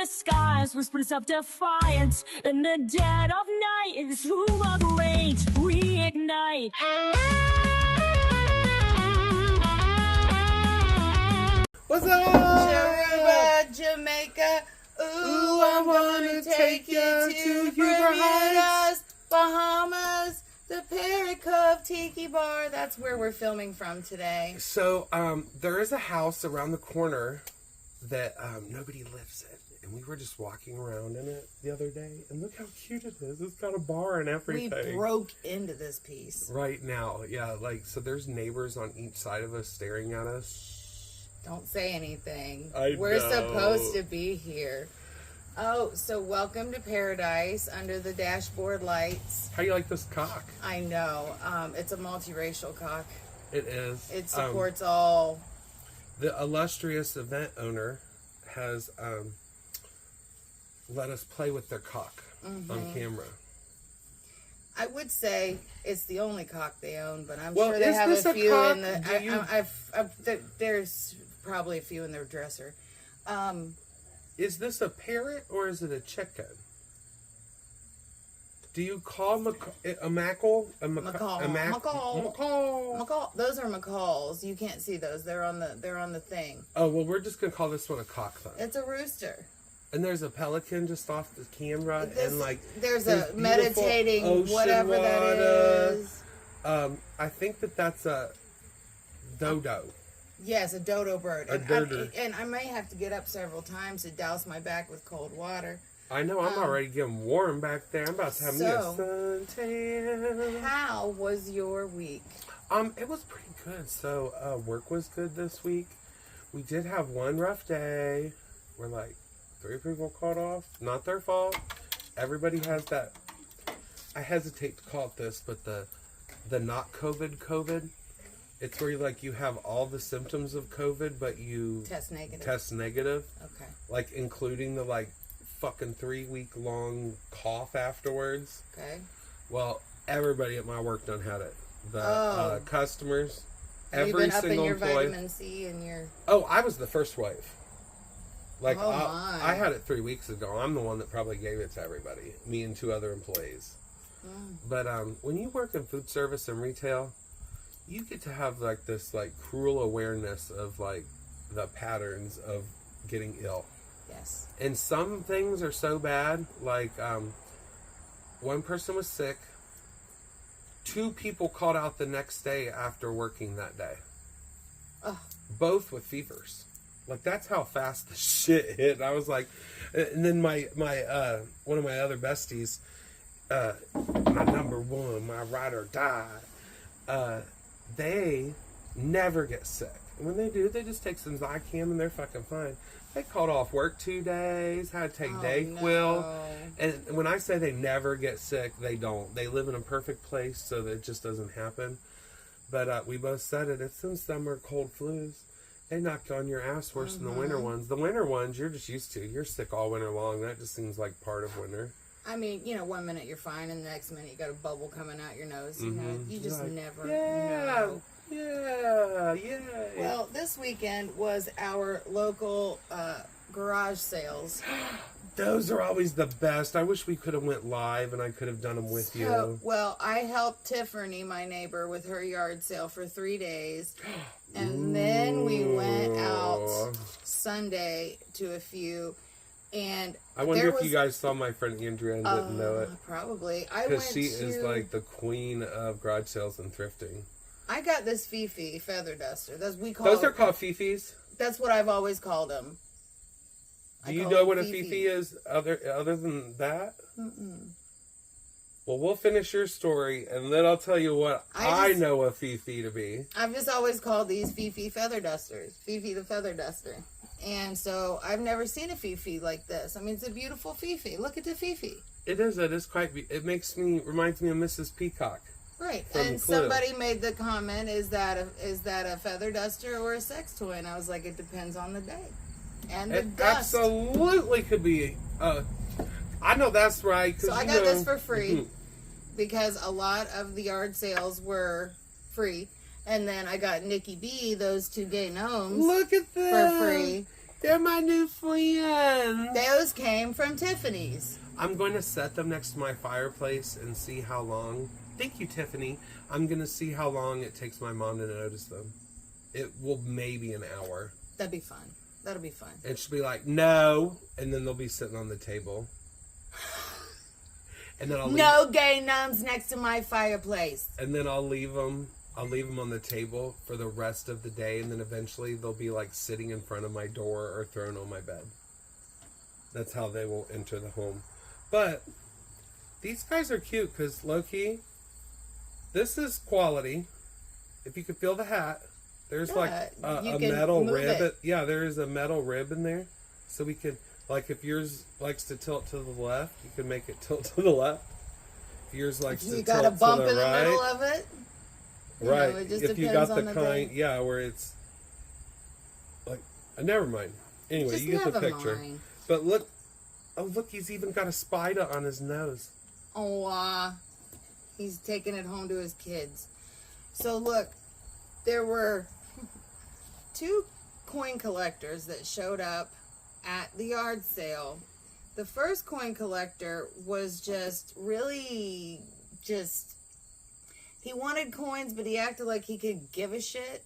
the skies, whispers of defiance. In the dead of night, in this room of rage, reignite. What's up? Aruba, Jamaica. Ooh, I'm gonna take you to Bermudas, Bahamas, the Perry Cove Tiki Bar. That's where we're filming from today. So, there is a house around the corner that nobody lives in. And we were just walking around in it the other day. And look how cute it is. It's got a bar and everything. We broke into this piece. Right now. Yeah, so there's neighbors on each side of us staring at us. Don't say anything. We're supposed to be here. Oh, so welcome to paradise under the dashboard lights. How you like this cock? I know. It's a multiracial cock. It is. It supports all. The illustrious event owner has let us play with their cock on camera. I would say it's the only cock they own, but I'm Well, sure they is have this a a few cock? in the. There's probably a few in their dresser. Is this a parrot or is it a chicken? Do you call a macaw? Macaw. Those are macaws. You can't see those. They're on the thing. Oh, well, we're just gonna call this one a cock then. It's a rooster. And there's a pelican just off the camera, there's a meditating ocean whatever water. that is. I think that's a dodo. Yes, a dodo bird. A and I may have to get up several times to douse my back with cold water. I know, I'm already getting warm back there. I'm about to have me a suntan. How was your week? It was pretty good. So, work was good this week. We did have one rough day where 3 people called off. Not their fault. Everybody has that. I hesitate to call it this, but the not COVID. It's where you have all the symptoms of COVID, but you test negative. Okay. Including the fucking 3-week long cough afterwards. Okay. Well, everybody at my work done had it. The customers, have every you been single up in your employee. vitamin C and your. Oh, I was the first wave. I had it 3 weeks ago. I'm the one that probably gave it to everybody. Me and 2 other employees. But when you work in food service and retail, you get to have this cruel awareness of the patterns of getting ill. Yes. And some things are so bad. One person was sick. 2 people called out the next day after working that day. Oh. Both with fevers. That's how fast the shit hit. And I was and then my one of my other besties, my number one, my ride or die, they never get sick. And when they do, they just take some Zicam and they're fucking fine. They called off work 2 days, had to take Dayquil. No. And when I say they never get sick, they don't. They live in a perfect place, so that it just doesn't happen. But we both said it. It's some summer cold flus. They knock on your ass worse than the winter ones. The winter ones, you're just used to. You're sick all winter long. That just seems like part of winter. I mean, 1 minute you're fine, and the next minute you got a bubble coming out your nose. You just never know. Yeah. Well, this weekend was our local garage sales. Those are always the best. I wish we could have went live and I could have done them with you. Well, I helped Tiffany, my neighbor, with her yard sale for 3 days. And then we went out Sunday to a few. And I wonder if you guys saw my friend Andrea and didn't know it. Probably. Because she is the queen of garage sales and thrifting. I got this Fifi feather duster. Those are called Fifis? That's what I've always called them. Do you know what a Fifi is other than that? Mm-mm. Well, we'll finish your story, and then I'll tell you what I know a Fifi to be. I've just always called these Fifi feather dusters. Fifi the feather duster. And so I've never seen a Fifi like this. I mean, it's a beautiful Fifi. Look at the Fifi. It is. It is quite. It reminds me of Mrs. Peacock. Right. And Clue. Somebody made the comment: is that a feather duster or a sex toy? And I was like, it depends on the day and the dust. Absolutely could be. I know that's right. So I got this for free because a lot of the yard sales were free. And then I got Nikki B, those 2 gay gnomes. Look at them. For free. They're my new friends. Those came from Tiffany's. I'm going to set them next to my fireplace and see how long. Thank you, Tiffany. I'm going to see how long it takes my mom to notice them. It will maybe an hour. That'd be fun. That'll be fun. And she'll be like, no. And then they'll be sitting on the table. And then I'll leave, No gay nuns next to my fireplace. and then I'll leave them. I'll leave them on the table for the rest of the day. And then eventually they'll be like sitting in front of my door or thrown on my bed. That's how they will enter the home. But these guys are cute because low-key, this is quality. If you could feel the hat, there's Yeah, like you a can metal move rib. it. Yeah, there is a metal rib in there. So we could, like if yours likes to tilt to the left, you can make it tilt to the left. If yours likes to You tilt got a bump to the in the right. middle of it. You know, Right. it just If you depends got the on kind, day. yeah, where it's like, never mind. Anyway, Just you get the never picture. mind. But look, oh look, he's even got a spider on his nose. Oh, he's taking it home to his kids. So look, there were 2 coin collectors that showed up at the yard sale. The first coin collector was just really he wanted coins, but he acted like he could give a shit.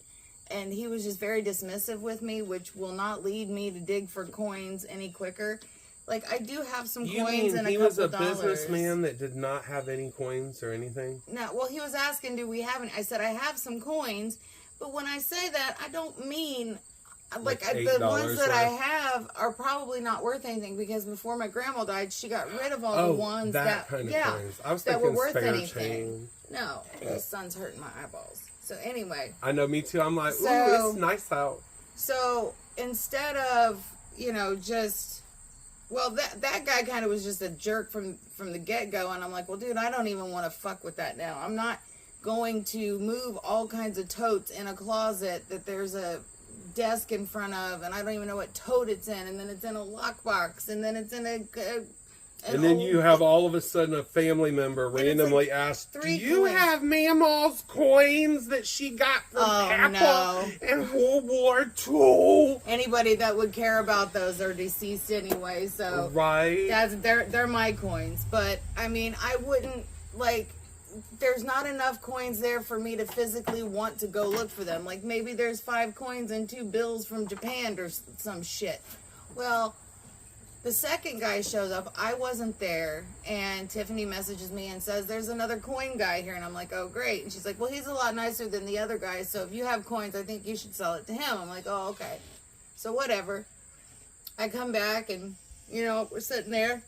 And he was just very dismissive with me, which will not lead me to dig for coins any quicker. Like, I do have some You coins mean and a he couple was a dollars. businessman that did not have any coins or anything? No, well, he was asking, do we have any? I said, I have some coins. But when I say that, I don't mean... Like the $8 ones that I worth? have are probably not worth anything because before my grandma died, she got rid of all Oh, the ones that kind of coins. I was that were thinking worth spare anything. chain. No, the sun's hurting my eyeballs. So anyway, I know, me too. I'm like, ooh, So- it's nice out. so instead of just that guy kind of was just a jerk from the get go, and I'm like, well, dude, I don't even want to fuck with that now. I'm not going to move all kinds of totes in a closet that there's a desk in front of, and I don't even know what tote it's in, and then it's in a lockbox, and then it's in And then you have all of a sudden a family member it's randomly like ask, do 3 you coins. have Mama's coins that she got from Papa no. in World War II? Anybody that would care about those are deceased anyway, so Right? they're my coins. But I mean, I wouldn't there's not enough coins there for me to physically want to go look for them. Like maybe there's 5 coins and 2 bills from Japan or some shit. Well, the second guy shows up. I wasn't there, and Tiffany messages me and says there's another coin guy here, and I'm like, oh great. And she's like, well, he's a lot nicer than the other guy, so if you have coins, I think you should sell it to him. I'm like, oh okay. So whatever. I come back, and we're sitting there.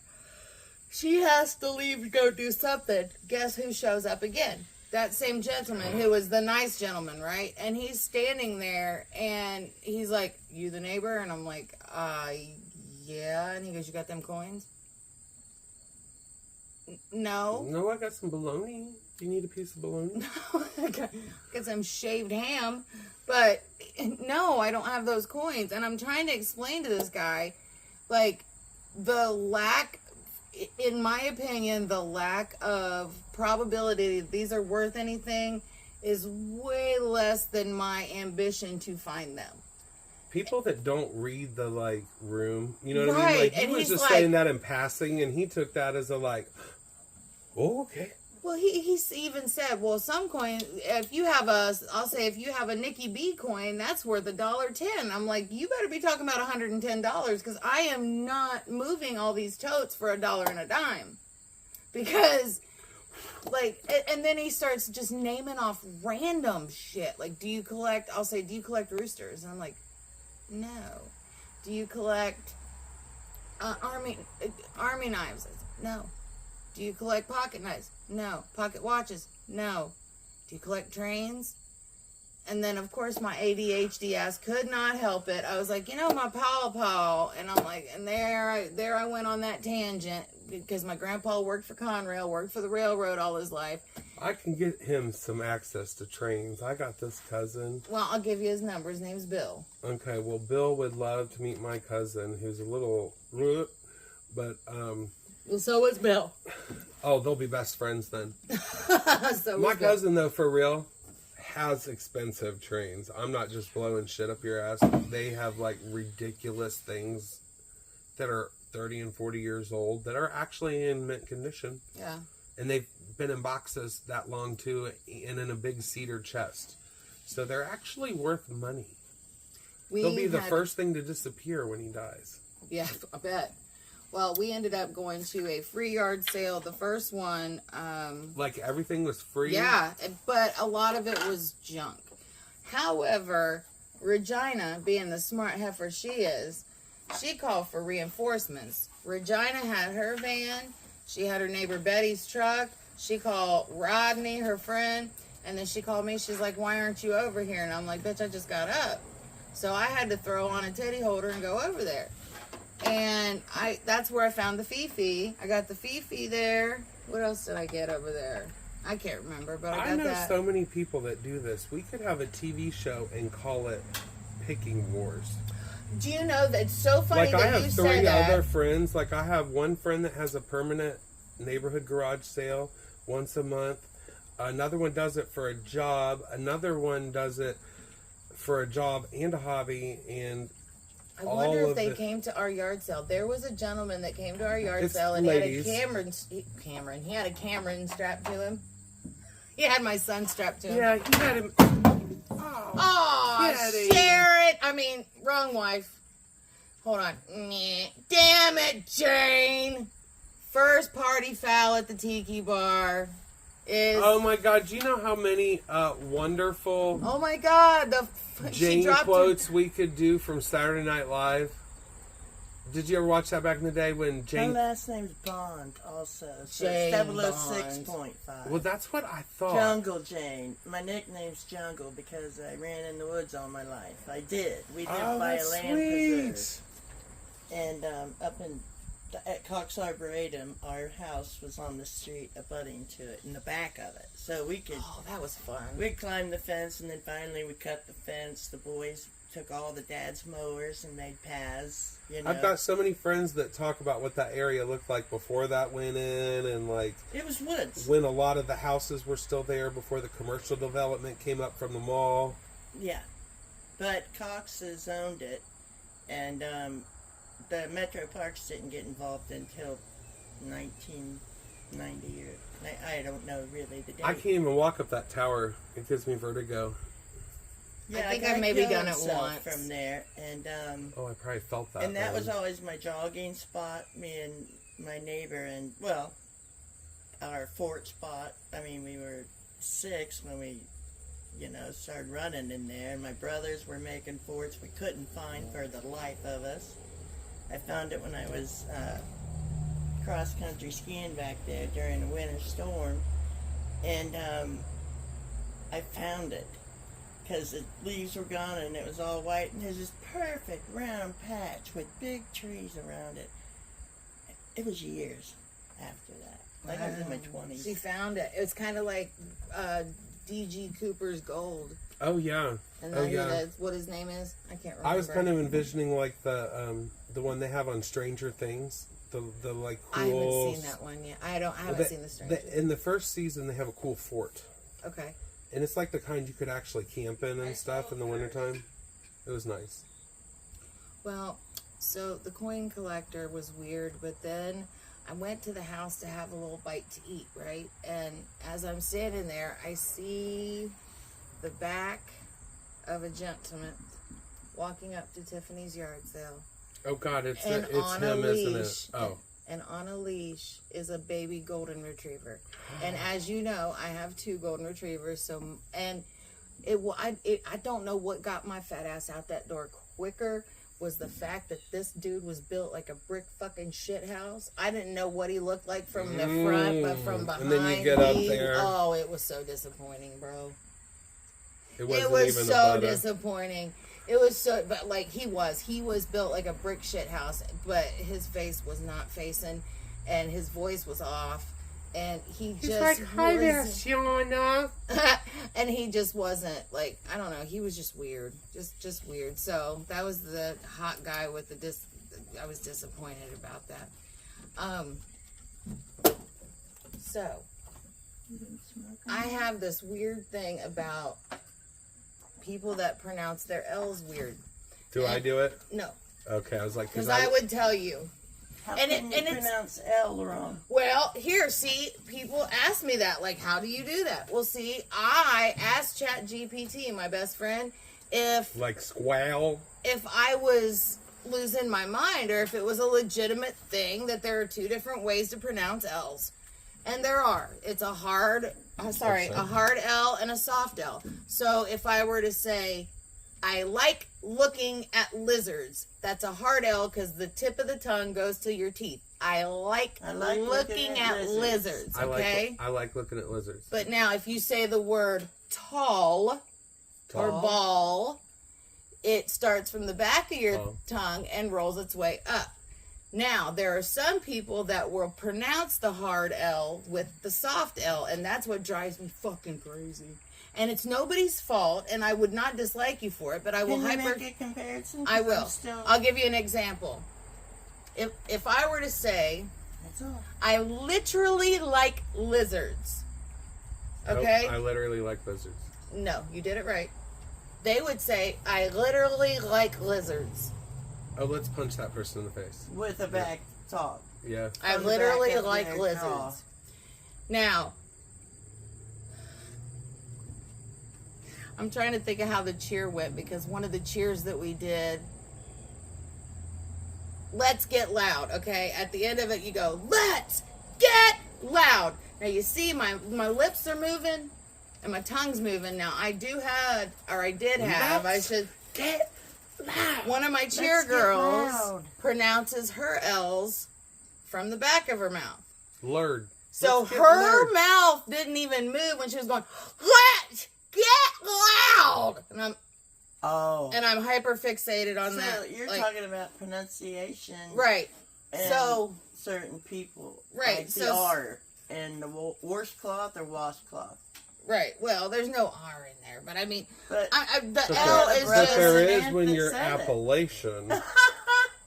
She has to leave to go do something. Guess who shows up again? That same gentleman who was the nice gentleman, right? And he's standing there, and he's like, you the neighbor? And I'm like, yeah. And he goes, you got them coins? No. No, I got some bologna. Do you need a piece of bologna? I got some shaved ham. But no, I don't have those coins. And I'm trying to explain to this guy, like, the lack... in my opinion, the lack of probability that these are worth anything is way less than my ambition to find them. People that don't read the room, you know what I mean? Right, Like he and was he's just like- saying that in passing, and he took that as a oh okay. Well, he even said, well, some coin, if you have a Nikki B coin, that's worth $1.10. I'm like, you better be talking about $110 because I am not moving all these totes for $1 and a dime. Because, and then he starts just naming off random shit. Like, I'll say, do you collect roosters? And I'm like, no. Do you collect army knives? I said, no. Do you collect pocket knives? No. Pocket watches? No. Do you collect trains? And then, of course, my ADHD ass could not help it. I was like, my pawpaw. And I'm like, and there I went on that tangent because my grandpa worked for Conrail, worked for the railroad all his life. I can get him some access to trains. I got this cousin. Well, I'll give you his number. His name's Bill. Okay, well, Bill would love to meet my cousin, who's a little, but Well, so is Bill. oh, they'll be best friends then. So My is Bill. cousin, though, for real, has expensive trains. I'm not just blowing shit up your ass. They have like ridiculous things that are 30 and 40 years old that are actually in mint condition. Yeah. And they've been in boxes that long too, and in a big cedar chest. So they're actually worth money. They'll be the first thing to disappear when he dies. Yeah, I bet. Well, we ended up going to a free yard sale. The first one. Like everything was free? Yeah, but a lot of it was junk. However, Regina, being the smart heifer she is, she called for reinforcements. Regina had her van. She had her neighbor Betty's truck. She called Rodney, her friend. And then she called me. She's like, why aren't you over here? And I'm like, bitch, I just got up. So I had to throw on a teddy holder and go over there. And that's where I found the Fifi. I got the Fifi there. What else did I get over there? I can't remember, but I got that. So many people that do this. We could have a TV show and call it Picking Wars. Do you know that it's so funny like that I you have said three that? other friends. Like I have one friend that has a permanent neighborhood garage sale once a month. Another one does it for a job. Another one does it for a job and a hobby. And I wonder if they came to our yard sale. There was a gentleman that came to our yard sale and ladies. he had a Cameron. He had a Cameron strapped to him. He had my son strapped to him. Yeah, he had him. Oh, share it. I mean, wrong wife. Hold on. Damn it, Jane. First party foul at the tiki bar is. Oh my God! Do you know how many wonderful Oh my God! Jane quotes we could do from Saturday Night Live? Did you ever watch that back in the day when Jane? My last name's Bond, also. So Jane 006.5. Well, that's what I thought. Jungle Jane. My nickname's Jungle because I ran in the woods all my life. I did. We lived by a that's land sweet. preserve. And up at Cox Arboretum, our house was on the street abutting to it, in the back of it. So we could. Oh, that was fun. We'd climb the fence, and then finally we cut the fence. The boys took all the dad's mowers and made paths. You know. I've got so many friends that talk about what that area looked like before that went in, and like It was woods. when a lot of the houses were still there before the commercial development came up from the mall. Yeah, but Cox has owned it, and the Metro Parks didn't get involved until 1990 or I don't know really the date. I can't even walk up that tower. It gives me vertigo. Yeah, I think got I've maybe killed done it myself once. from there, and Oh, I probably felt that. and that then. was always my jogging spot. Me and my neighbor, and well, our fort spot. I mean, we were 6 when we, started running in there. And my brothers were making forts we couldn't find for the life of us. I found it when I was cross country skiing back there during a winter storm, and I found it. Because the leaves were gone and it was all white, and there's this perfect round patch with big trees around it. It was years after that. Like I was in my 20s. She found it. It was kind of like D.G. Cooper's gold. Oh yeah. And Oh then yeah. that's what his name is. I can't remember. I was kind of envisioning like the one they have on Stranger Things. The like cool. I haven't seen that one yet. I haven't seen the Stranger. In the first season, they have a cool fort. Okay. And it's like the kind you could actually camp in and stuff in the wintertime. It was nice. Well, so the coin collector was weird, but then I went to the house to have a little bite to eat, right? And as I'm standing there, I see the back of a gentleman walking up to Tiffany's yard sale. Oh God, it's And it's on a him, isn't leash. it? Oh. And on a leash is a baby golden retriever. And as you know, I have 2 golden retrievers. So, and I don't know what got my fat ass out that door quicker was the fact that this dude was built like a brick fucking shit house. I didn't know what he looked like from the front, but from behind. And then you get up there. Oh, it was so disappointing, bro. It wasn't It was even so about disappointing. It was so, but like he was built like a brick shit house, but his face was not facing, and his voice was off, and he's just like, hi there, wasn't- Shauna. and he just wasn't like, I don't know, he was just weird, just weird. So that was the hot guy with the I was disappointed about that. So I have this weird thing about people that pronounce their L's weird. Do I do it? No, Okay, I was like, because I would tell you. How And can you it's- pronounce L wrong? Well, here, see, people ask me that, like, how do you do that? Well, see, I asked ChatGPT, my best friend, if like squall. I was losing my mind or if it was a legitimate thing that there are two different ways to pronounce L's. And there are. It's a hard L and a soft L. So if I were to say, I like looking at lizards, that's a hard L because the tip of the tongue goes to your teeth. I like looking at lizards, okay? I like looking at lizards. But now if you say the word tall or ball, it starts from the back of your tongue and rolls its way up. Now, there are some people that will pronounce the hard L with the soft L, and that's what drives me fucking crazy. And it's nobody's fault, and I would not dislike you for it, but I will Can you make a comparison? I will. Still... I'll give you an example. If I were to say, That's all. I literally like lizards. Okay? Nope, I literally like lizards. No, you did it right. They would say, I literally like lizards. Oh, let's punch that person in the face. With a back talk. Yeah. I From the literally back of like their lizards. jaw. Now, I'm trying to think of how the cheer went because one of the cheers that we did, let's get loud, okay? At the end of it, you go, let's get loud. Now, you see my lips are moving and my tongue's moving. Now, I did have, I should Get loud. one of my cheer Let's get girls loud. pronounces her L's from the back of her mouth. Lurd. So Let's get her lurd. mouth didn't even move when she was going, let's get loud. And I'm hyper fixated on So that. you're like, talking about pronunciation. right. And So certain people. Right, Like the so- R and the washcloth or washcloth. right. Well, there's no R in there, but I mean, But the But L there- is brother But there just. is man when that you're said it. Appalachian.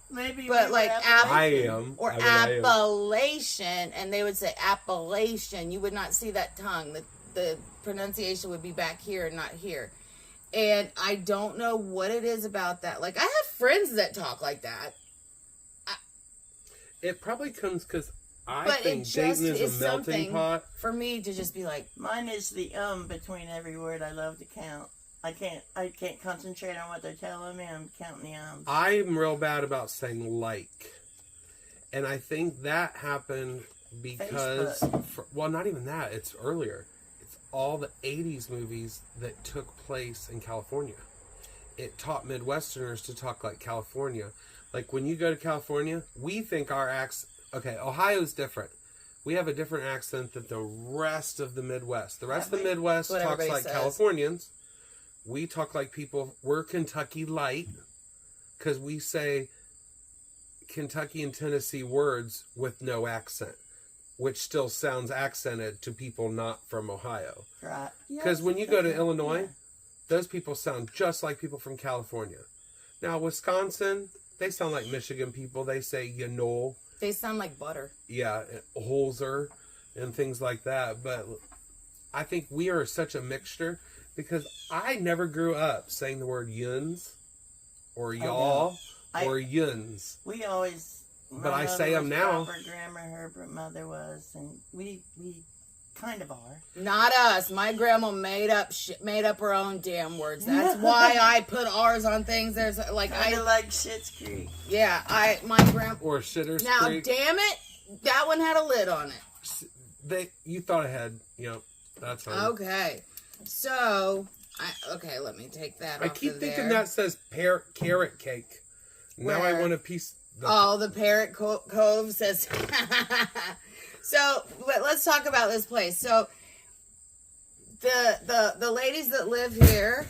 maybe. But we like would have I a- am. Or I mean, I am. Appalachian, and they would say Appalachian. You would not see that tongue. The pronunciation would be back here and not here. And I don't know what it is about that. Like, I have friends that talk like that. It probably comes because I But it think just Dayton is is a melting something pot. for me to just be like, Mine is the between every word. I love to count. I can't concentrate on what they're telling me. I'm counting the ums. I'm real bad about saying like. And I think that happened because, well, not even that. It's earlier. It's all the 80s movies that took place in California. It taught Midwesterners to talk like California. Like when you go to California, we think our accent, okay, Ohio's different. We have a different accent than the rest of the Midwest. The rest of the Midwest That's what talks everybody like says. Californians. We talk like people, we're Kentucky light because we say Kentucky and Tennessee words with no accent, which still sounds accented to people not from Ohio. Right. Because when you go to Illinois, those people sound just like people from California. Now, Wisconsin, they sound like Michigan people. They say, you know, they sound like butter. yeah, Holzer and things like that. But I think we are such a mixture because I never grew up saying the word yuns or y'all or yuns. We always. But I my say mother 'em was now. Proper grammar, her mother was, and we kind of are. Not us. My grandma made up her own damn words. That's why I put R's on things. There's like Kind of like Schitt's Creek. my grandma. Or Shitter's Now, Creek. damn it, that one had a lid on it. You thought ahead. Yep, that's fine. Okay, so let me take that. I off keep of thinking there. that says carrot cake. Now I Where? want a piece. The Parrot Cove says. So, but let's talk about this place. So, the ladies that live here,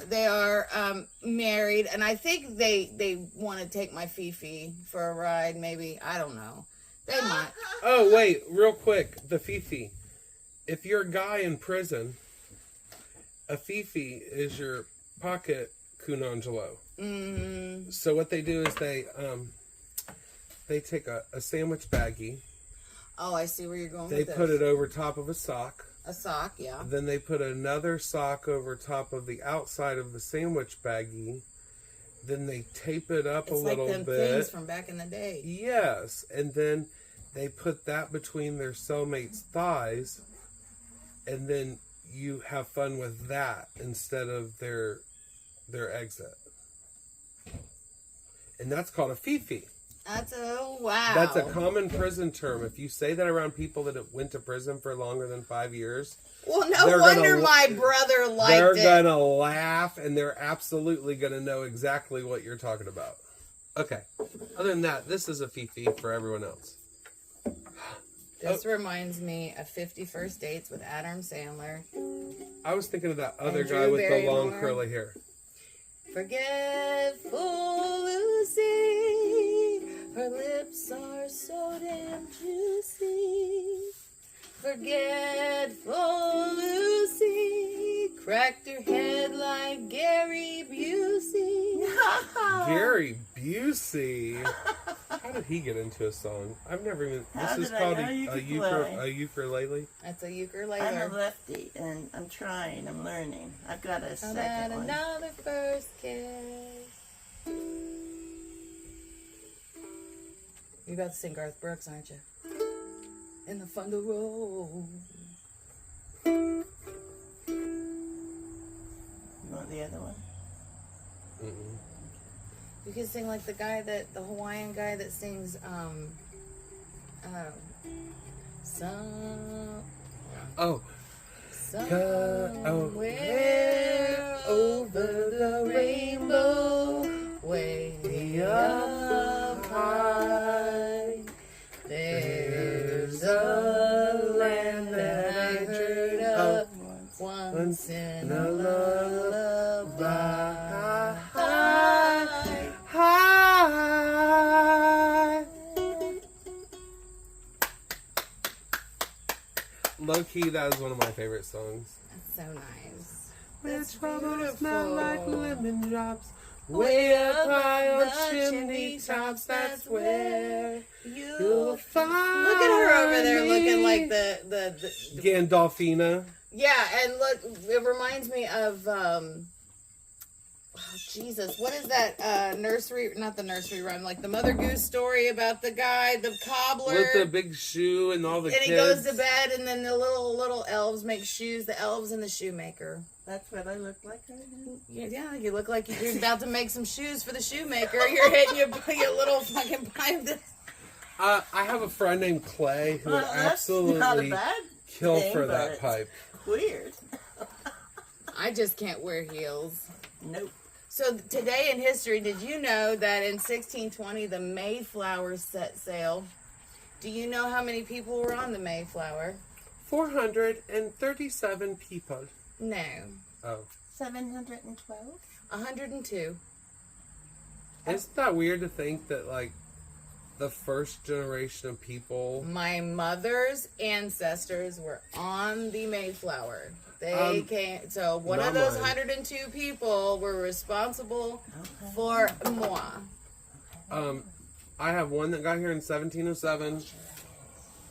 they are married, and I think they want to take my Fifi for a ride. Maybe, I don't know. They might. Oh wait, real quick, the Fifi. If you're a guy in prison, a Fifi is your pocket Cunangelo. Mm, So what they do is they take a sandwich baggie. Oh, I see where you're going They with put this. it over top of a sock. A sock, yeah. Then they put another sock over top of the outside of the sandwich baggie. Then they tape it up It's a little like them bit. things from back in the day. Yes, and then they put that between their cellmate's thighs, and then you have fun with that instead of their exit. And that's called a fifi. That's wow. That's a common prison term. If you say that around people that went to prison for longer than 5 years, Well, no they're wonder gonna- my brother liked they're it. gonna laugh, and they're absolutely gonna know exactly what you're talking about. Okay. Other than that, this is a fifi for everyone else. This reminds me of 50 First Dates with Adam Sandler. I was thinking of that other And guy Drew with the long Barrymore. curly hair. Forgetful Lucy, her lips are so damn juicy. Forgetful Lucy, cracked her head like Gary Busey. Gary Busey. How did he get into a song? I've never even. How This is did I called know you could play? a ukulele. That's a ukulele. I'm a lefty, and I'm trying. I'm learning. I've got a How about second one. another first kiss? You're about to sing Garth Brooks, aren't you? In the Thunder Road. You want the other one? Mm-mm. You can sing like the Hawaiian guy that sings, Oh, somewhere over the rainbow, way up high, there's a land that I heard of once in a lullaby. hi. Low key, that is one of my favorite songs. That's so nice. Which beautiful. smell like lemon drops. Way up high on the chimney tops, that's where you'll You find look at her over there me. looking like the Gandolfina. yeah, and look, it reminds me of Jesus, what is that nursery? Not the nursery rhyme, like the Mother Goose story about the guy, the cobbler, With the big shoe and all the and kids. he goes to bed, and then the little elves make shoes. The elves and the shoemaker. That's what I look like right now. Yeah, you look like you're about to make some shoes for the shoemaker. You're hitting your little fucking pipe. I have a friend named Clay who would Well, that's not a absolutely bad kill thing, for but that it's pipe. Weird. I just can't wear heels. Nope. So today in history, did you know that in 1620 the Mayflower set sail? Do you know how many people were on the Mayflower? 437 people. No, Oh. 712? 102. Isn't that weird to think that, like, the first generation of people... My mother's ancestors were on the Mayflower. They came, so one not of those mine. 102 people were responsible for moi. I have one that got here in 1707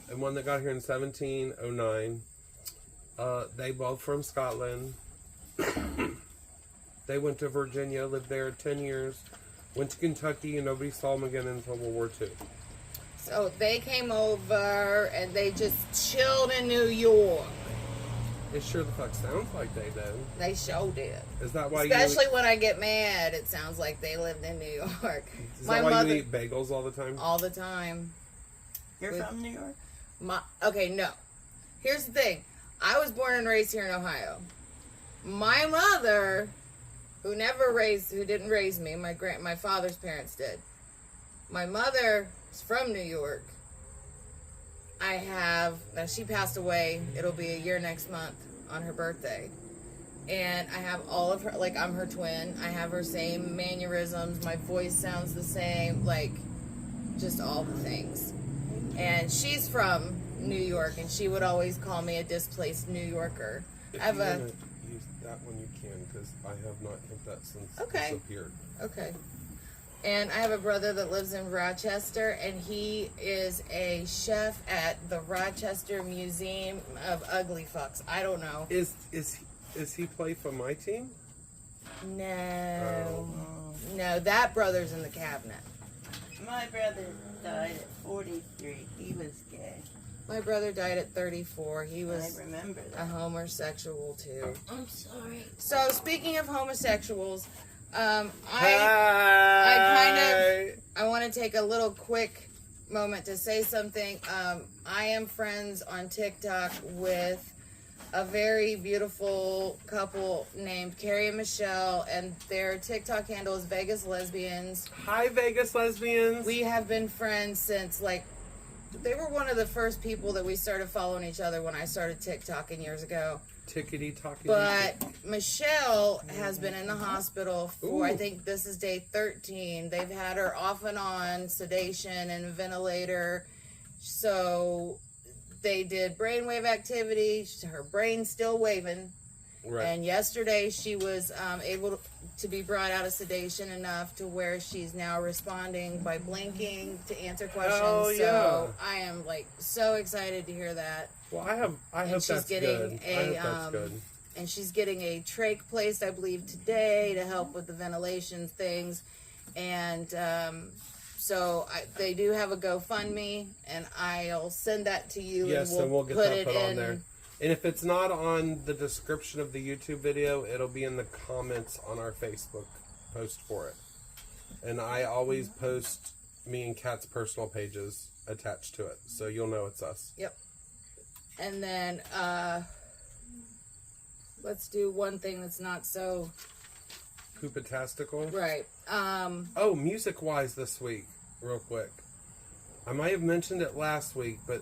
and one that got here in 1709. They both from Scotland. They went to Virginia, lived there 10 years, went to Kentucky, and nobody saw them again until World War II. So they came over and they just chilled in New York. It sure the fuck sounds like they do. They sure did. Is that why Especially when I get mad, it sounds like they lived in New York. Is My that why mother, you eat bagels all the time? all the time. You're With- from New York? Okay, no. Here's the thing. I was born and raised here in Ohio. My mother, who didn't raise me, my father's parents did. My mother is from New York. She passed away. It'll be a year next month on her birthday. And I have all of her, like, I'm her twin. I have her same mannerisms. My voice sounds the same, like, just all the things. And she's from New York, and she would always call me a displaced New Yorker. If I have you a, want to use that one, you can, because I have not hit that since Okay. it disappeared. okay. And I have a brother that lives in Rochester, and he is a chef at the Rochester Museum of Ugly Fucks. I don't know. Is he play for my team? No. No, that brother's in the cabinet. My brother died at 43. He was gay. My brother died at 34. He was I remember a that. homosexual too. I'm sorry. So speaking of homosexuals, I want to take a little quick moment to say something. I am friends on TikTok with a very beautiful couple named Carrie and Michelle, and their TikTok handle is Vegas Lesbians. Hi, Vegas Lesbians. We have been friends since, like, they were one of the first people that we started following each other when I started TikToking years ago. Tickety talking. But Michelle has been in the hospital for, I Ooh. think this is day 13. They've had her off and on sedation and ventilator. So they did brainwave activity. Her brain's still waving. Right. And yesterday she was able to be brought out of sedation enough to where she's now responding by blinking to answer questions. Oh, yeah. So I am like so excited to hear that. Well, I hope she's that's getting good. I hope that's good. And she's getting a trach placed, I believe, today to help with the ventilation things. And so they do have a GoFundMe, and I'll send that to you. Yes, and we'll get put that it put on in there. And if it's not on the description of the YouTube video, it'll be in the comments on our Facebook post for it. And I always post me and Kat's personal pages attached to it, so you'll know it's us. Yep. And then let's do one thing that's not so Poopatastical. right. Oh, music-wise this week, real quick. I might have mentioned it last week, but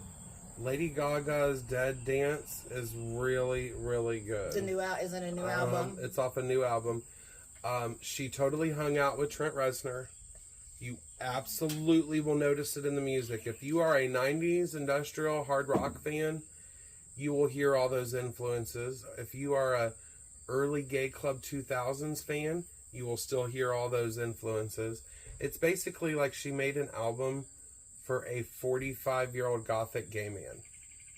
Lady Gaga's Dead Dance is really, really good. It's a new isn't it a new album? It's off a new album. She totally hung out with Trent Reznor. You absolutely will notice it in the music. If you are a 90s industrial hard rock fan, you will hear all those influences. If you are a early Gay Club 2000s fan, you will still hear all those influences. It's basically like she made an album for a 45-year-old gothic gay man.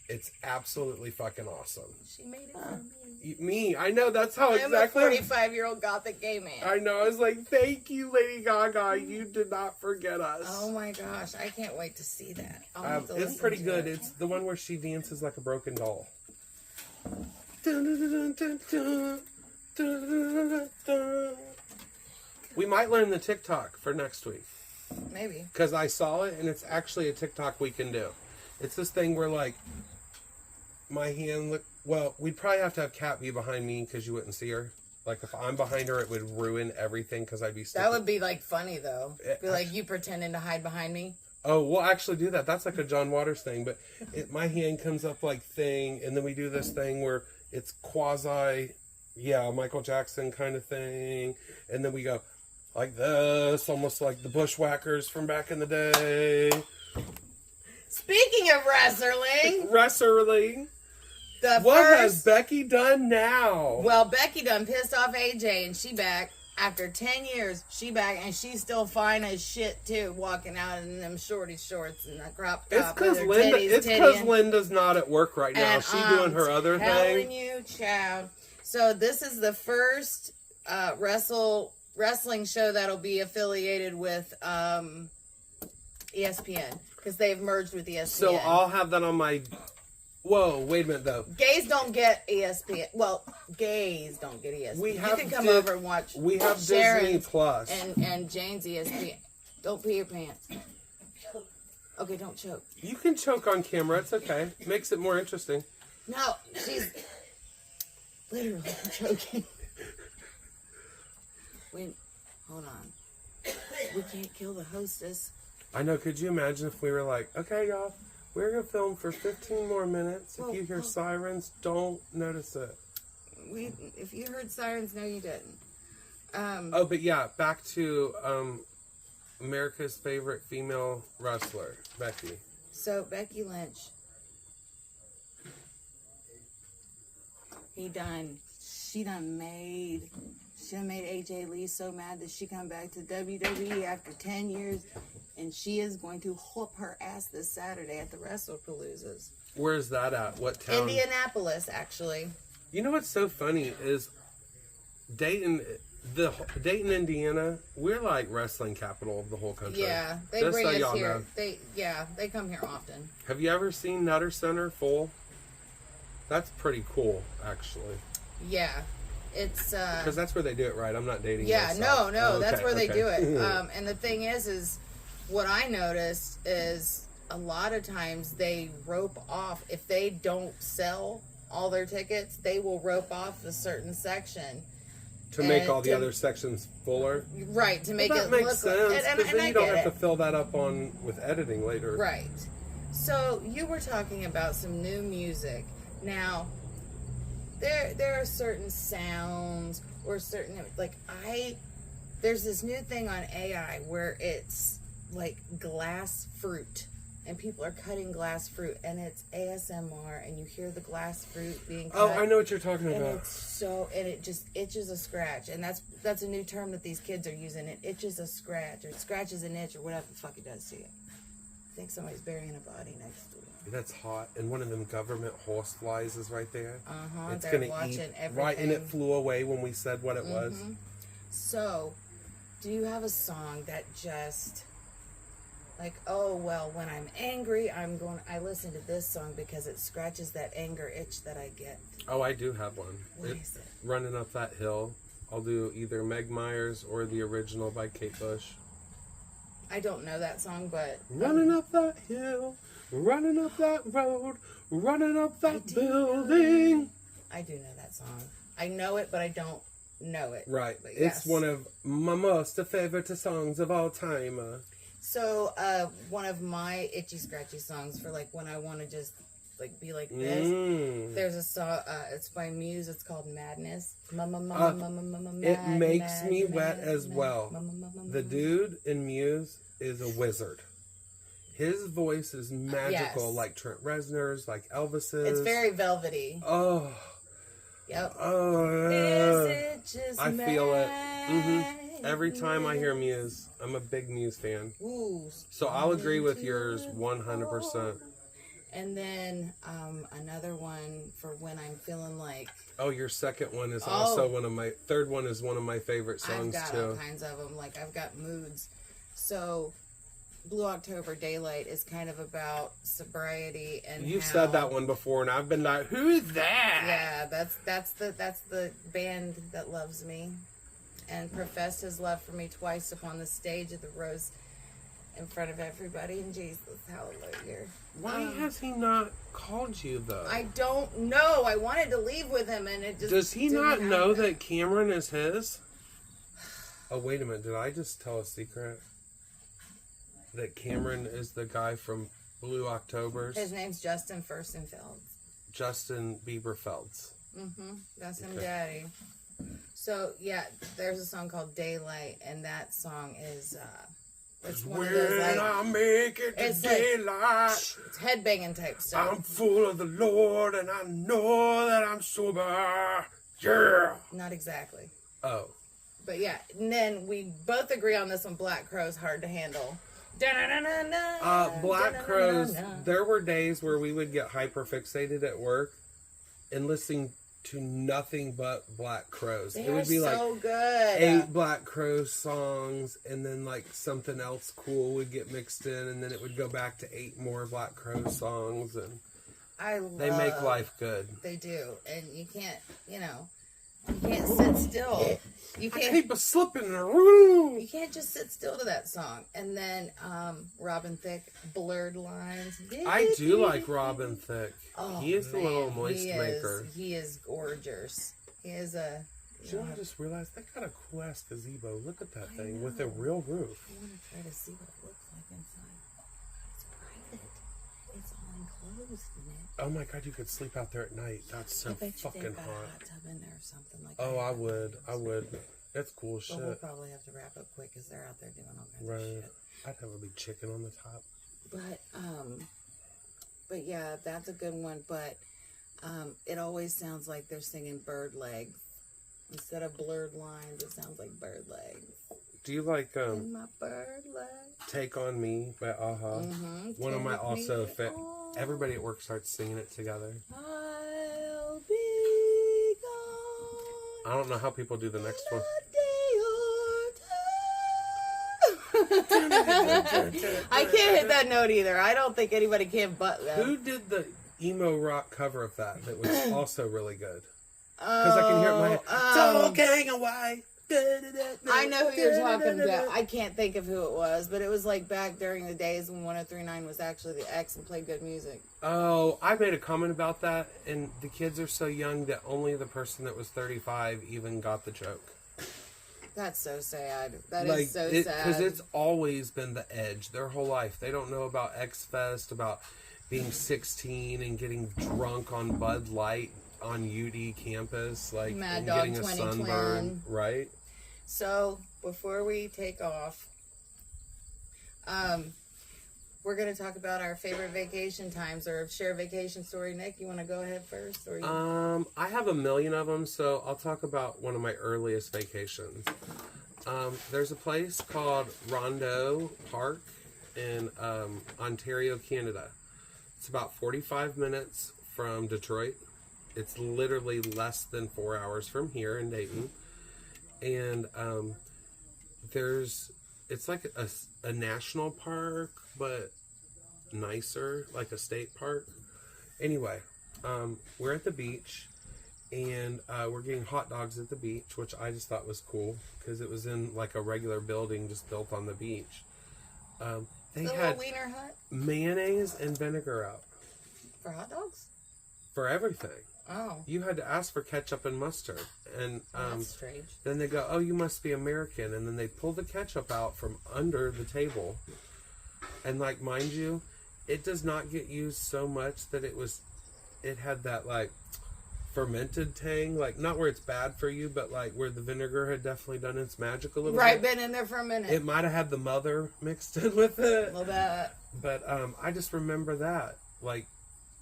It's absolutely fucking awesome. She made it for me. Me, I know, that's how I'm exactly. a 45-year-old gothic gay man. I know, I was like, thank you, Lady Gaga. You did not forget us. Oh my gosh, I can't wait to see that. I'll have to It's listen pretty to good. it. It's the one where she dances like a broken doll. We might learn the TikTok for next week. Maybe. Because I saw it, and it's actually a TikTok we can do. It's this thing where, like, my hand look. Well, we'd probably have to have Kat be behind me because you wouldn't see her. Like, if I'm behind her, it would ruin everything because I'd be stuck. That would be like funny though. It- Be like you pretending to hide behind me. Oh, we'll actually do that. That's like a John Waters thing. But my hand comes up like thing, and then we do this thing where it's quasi, Michael Jackson kind of thing. And then we go like this, almost like the Bushwhackers from back in the day. Speaking of wrestling, Wrestling. the What first has Becky done now? well, Becky done pissed off AJ, and she back after 10 years. She back, and she's still fine as shit too, walking out in them shorty shorts and that crop top. It's because with her titties, Linda's not at work right now. And She's doing her other telling thing. you, child. So this is the first wrestling show that'll be affiliated with ESPN because they've merged with ESPN. So I'll have that on my. Whoa, wait a minute though. Gays don't get ESPN. Well, gays don't get ESPN. We You have can come Di- over and watch. We have Sharon Disney Plus. and Jane's ESPN. Don't pee your pants. Okay, don't choke. You can choke on camera. It's okay. Makes it more interesting. No, she's literally choking. Wait, hold on. We can't kill the hostess. I know. Could you imagine if we were like, okay, y'all, we're gonna film for 15 more minutes. If you hear sirens, don't notice it. If you heard sirens, no, you didn't. Oh, but yeah, back to America's favorite female wrestler, Becky. So Becky Lynch, she done She done made AJ Lee so mad that she come back to WWE after 10 years, and she is going to whoop her ass this Saturday at the WrestlePaloozas. Where's that at? What town? Indianapolis, actually. You know what's so funny is Dayton, Indiana. We're like wrestling capital of the whole country. Yeah, they Just bring so us y'all here. know. They come here often. Have you ever seen Nutter Center full? That's pretty cool, actually. Yeah, it's Because that's where they do it, right? I'm not dating. yeah, myself. no, Oh, that's okay, where they do okay. it. And the thing is what I noticed is a lot of times they rope off if they don't sell all their tickets, they will rope off a certain section. To make And all the to- other sections fuller. Right, to make Well, it that makes look sense, like, and because then I you don't get have it. to fill that up on with editing later. Right. So you were talking about some new music. Now, there are certain sounds or certain there's this new thing on AI where it's like glass fruit, and people are cutting glass fruit, and it's ASMR, and you hear the glass fruit being cut. Oh, I know what you're talking And about. it just itches a scratch, and that's a new term that these kids are using. It itches a scratch, or it scratches an itch, or whatever the fuck it does to you. I think somebody's burying a body next to you. That's hot, and one of them government horse flies is right there. It's They're gonna watching eat everything. right, and it flew away when we said what it was. So, do you have a song that just like, oh well, when I'm angry, I listen to this song because it scratches that anger itch that I get. Oh, I do have one. What is it? Running Up That Hill. I'll do either Meg Myers or the original by Kate Bush. I don't know that song, but Running up that hill, running up that road, running up that building. I do know that song. I know it, but I don't know it. Right. But It's yes. one of my most favorite songs of all time. So, one of my itchy scratchy songs for like when I want to just like be like this. There's a song. It's by Muse. It's called Madness. It makes me wet as well. The dude in Muse is a wizard. His voice is magical, Yes. like Trent Reznor's, like Elvis's. It's very velvety. Oh. Yep. Oh. Is it just I feel it. mad? Every time I hear Muse, I'm a big Muse fan. Ooh. So I'll agree with yours 100%. And then another one for when I'm feeling like Oh, your second one is Oh. also third one is one of my favorite I've songs got all too. kinds of them. Like I've got moods. So Blue October Daylight is kind of about sobriety and You've how- said that one before, and I've been like, "Who's that?" Yeah, that's the band that loves me, and professed his love for me twice upon the stage of the Rose, in front of everybody. And Jesus, hallelujah. Why has he not called you though? I don't know. I wanted to leave with him, and it just Does he didn't not know happen. that Cameron is his? Oh, wait a minute. Did I just tell a secret? That Cameron is the guy from Blue Octobers? His name's Justin Furstenfeld. Justin Bieber Felds. That's him, Okay. Daddy. So yeah, there's a song called Daylight, and that song is it's one of those When like I make it to it's like- daylight, it's headbanging type stuff. I'm full of the Lord and I know that I'm sober. Yeah. Not exactly. Oh. But yeah, and then we both agree on this one. Black Crow's hard to handle. Black Crows, there were days where we would get hyper fixated at work and listening to nothing but Black Crows. They It would be are like so good. 8 Black Crows songs, and then like something else cool would get mixed in, and then it would go back to 8 more Black Crow songs, and they make life good. They do, and you can't sit still. You I can't. keep a slipping in a room. You can't just sit still to that song. And then Robin Thicke, Blurred Lines. I do like Robin Thicke. Oh, He is the little man, moist maker. He is gorgeous. He is a. You know, I just realized they got a cool ass gazebo. Look at that I thing with know. a real roof. I want to try to see what it looks like inside. It's private. It's all enclosed, Nick. Oh my god, you could sleep out there at night. That's so I bet you fucking they've got a hot. hot tub in there or something like Oh, that. I would. That's cool But we'll shit. probably have to wrap up quick because they're out there doing all kinds of Right. shit. I'd have a big chicken on the top. But yeah, that's a good one. But it always sounds like they're singing Bird Legs. Instead of blurred lines, it sounds like bird legs. Do you like In my bird legs. Take On Me by Aha? One of my Take also me on. everybody at work starts singing it together. I'll be gone. I don't know how people do the next one. I can't hit that note either. I don't think anybody can but them. Who did the emo rock cover of that was also really good? Because I can hear it in my head. Talking away. I know who you're talking about. I can't think of who it was, but it was like back during the days when 103.9 was actually the X and played good music. Oh, I made a comment about that, and the kids are so young that only the person that was 35 even got the joke. That's so sad. That is so sad. Because it's always been the edge their whole life. They don't know about X-Fest, about being 16 and getting drunk on Bud Light on UD campus, like Mad and Dog getting a 2020. sunburn, right? So, before we take off, we're going to talk about our favorite vacation times or share a vacation story. Nick, you want to go ahead first? Or you... I have a million of them, so I'll talk about one of my earliest vacations. There's a place called Rondeau Park in Ontario, Canada. It's about 45 minutes from Detroit. It's literally less than 4 hours from here in Dayton. And it's like a national park, but nicer, like a state park. Anyway, we're at the beach, and we're getting hot dogs at the beach, which I just thought was cool because it was in like a regular building just built on the beach. They the had little wiener hut mayonnaise and vinegar out for hot dogs? for everything. Oh, You had to ask for ketchup and mustard, and that's strange. then they go, "Oh, you must be American," and then they pull the ketchup out from under the table, and like, mind you, it does not get used so much that it had that like fermented tang, like not where it's bad for you, but like where the vinegar had definitely done its magic a little Right, bit. been in there for a minute. It might have had the mother mixed in with it, a little bit. but I just remember that, like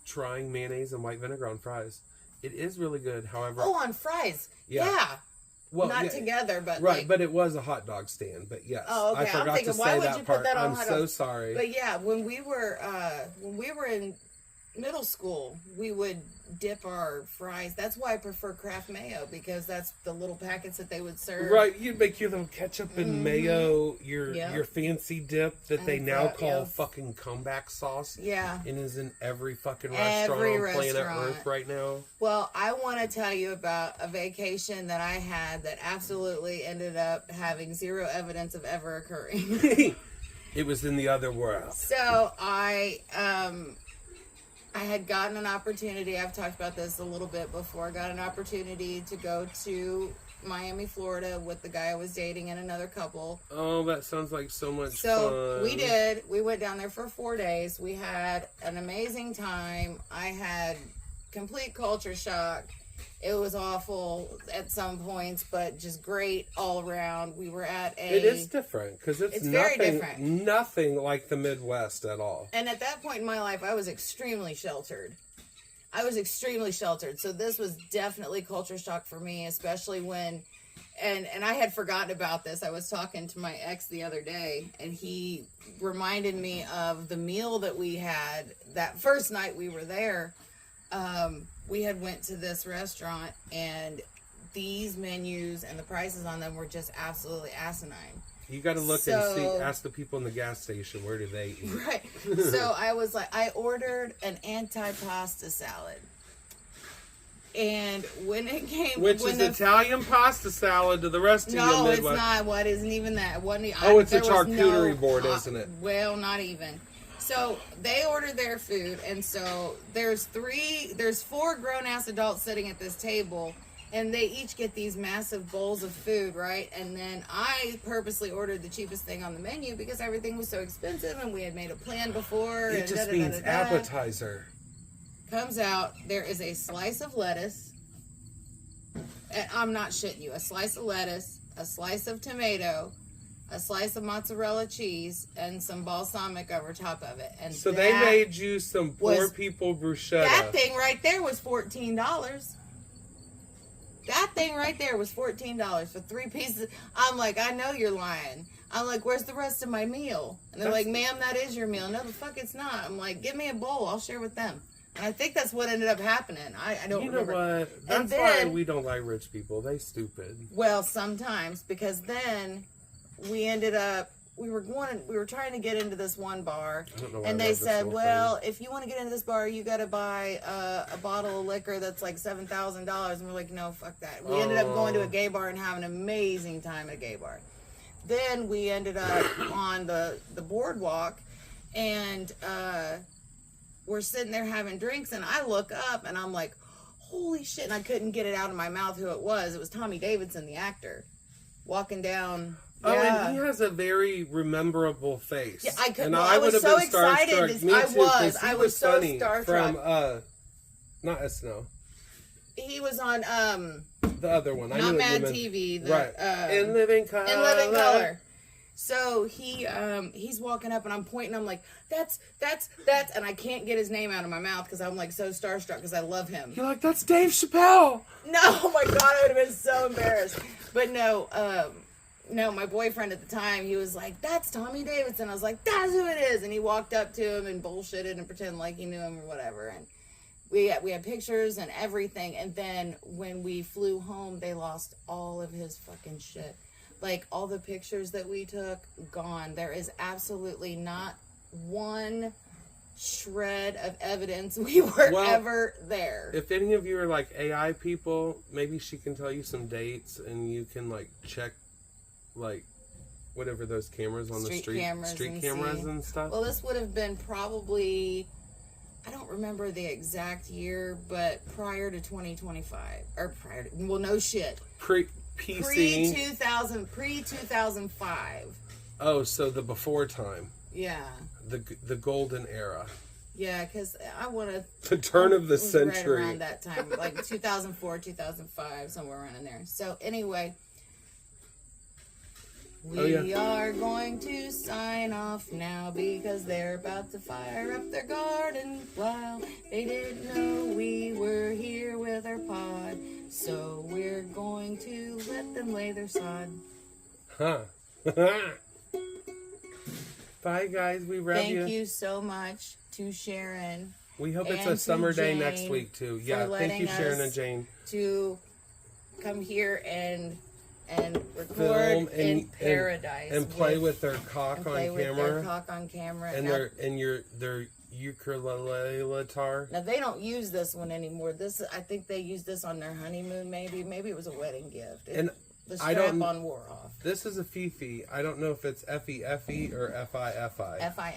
trying mayonnaise and white vinegar on fries. It is really good. However, Oh, on fries. Yeah. Yeah. well, Not yeah, together, but right, like, but it was a hot dog stand. But yes, Oh, okay. I I'm forgot thinking, to why say would that you put part. that on I'm hot so dogs? sorry. But yeah, when we were in middle school, we would dip our fries. That's why I prefer Kraft mayo, because that's the little packets that they would serve. Right, you'd make your little ketchup and mayo, your Yep. your fancy dip that they And now that, call yeah. fucking comeback sauce. Yeah. And is in every fucking Every restaurant on planet restaurant. Earth right now. Well, I want to tell you about a vacation that I had that absolutely ended up having zero evidence of ever occurring. It was in the other world. So I had gotten an opportunity. I've talked about this a little bit before. I got an opportunity to go to Miami, Florida with the guy I was dating and another couple. Oh, that sounds like so much So fun. we did. We went down there for 4 days. We had an amazing time. I had complete culture shock. It was awful at some points, but just great all around. We were at a... It is different because it's very nothing, different. nothing like the Midwest at all. And at that point in my life, I was extremely sheltered. So this was definitely culture shock for me, especially when... And I had forgotten about this. I was talking to my ex the other day, and he reminded me of the meal that we had that first night we were there. We had went to this restaurant, and these menus and the prices on them were just absolutely asinine. You got to look and see. So- Ask the people in the gas station, where do they eat? Right. So I was like, I ordered an antipasta salad. And when it came... Which when is the, Italian pasta salad to the rest of you No, it's Midwest. not. What isn't even that? Oh, it's a there was charcuterie board, isn't it? Well, not even. So they ordered their food, and so there's 4 grown-ass adults sitting at this table, and they each get these massive bowls of food, right? And then I purposely ordered the cheapest thing on the menu because everything was so expensive, and we had made a plan before. It and just da-da-da-da-da. means appetizer. Comes out, there is a slice of lettuce. And I'm not shitting you. A slice of lettuce, a slice of tomato, a slice of mozzarella cheese, and some balsamic over top of it. And So they made you some poor was- people bruschetta. that thing right there was $14. That thing right there was $14 for 3 pieces. I'm like, I know you're lying. I'm like, where's the rest of my meal? And they're like, ma'am, that is your meal. No, the fuck it's not. I'm like, give me a bowl. I'll share with them. And I think that's what ended up happening. I don't remember. You know what? That's why we don't like rich people. They stupid. Well, sometimes, because then we ended up, we were trying to get into this one bar, I don't know why and I they love this said, little well, if you want to get into this bar, you got to buy a bottle of liquor that's like $7,000. And we're like, no, fuck that. We ended up going to a gay bar and having an amazing time at a gay bar. Then we ended up on the boardwalk, and we're sitting there having drinks, and I look up, and I'm like, holy shit, and I couldn't get it out of my mouth who it was. It was Tommy Davidson, the actor, walking down. Oh, Yeah. and he has a very rememberable face. Yeah, I could. And Well, I was would have so been excited. starstruck. Me too, 'cause he I was so funny starstruck. From, not SNL. He was on The other one. I not knew Mad what you TV. meant. Right. In Living Color. In Living Color. So he's walking up, and I'm pointing. I'm like, that's, and I can't get his name out of my mouth because I'm like so starstruck because I love him. You're like, that's Dave Chappelle. No, oh my God, I would have been so embarrassed. But no, my boyfriend at the time, he was like, that's Tommy Davidson. I was like, that's who it is. And he walked up to him and bullshitted and pretended like he knew him or whatever. And we had pictures and everything. And then when we flew home, they lost all of his fucking shit. Like, all the pictures that we took, gone. There is absolutely not one shred of evidence we were ever there. If any of you are like AI people, maybe she can tell you some dates and you can like check like whatever those cameras on the street cameras and stuff. Well, this would have been probably, I don't remember the exact year, but prior to 2025 or prior to, well, no shit. PC. Pre-2005. Oh, so the before time. Yeah. The golden era. Yeah, because I want to... The turn of the century. Right around that time, like 2004, 2005, somewhere around in there. So anyway, we are going to sign off now because they're about to fire up their garden while they didn't know we were here with our pod. So we're going to let them lay their sod. Huh. Bye, guys. We love you. Thank you so much to Sharon. We hope it's a summer day next week, too. Yeah, thank you, Sharon and Jane. To come here and record in paradise. And play with their cock on camera. With their cock on camera. And their ukulele tar. Now, they don't use this one anymore. I think they used this on their honeymoon, maybe. Maybe it was a wedding gift. The strap-on wore off. This is a Fifi. I don't know if it's F-E-F-E or F-I-F-I. F-I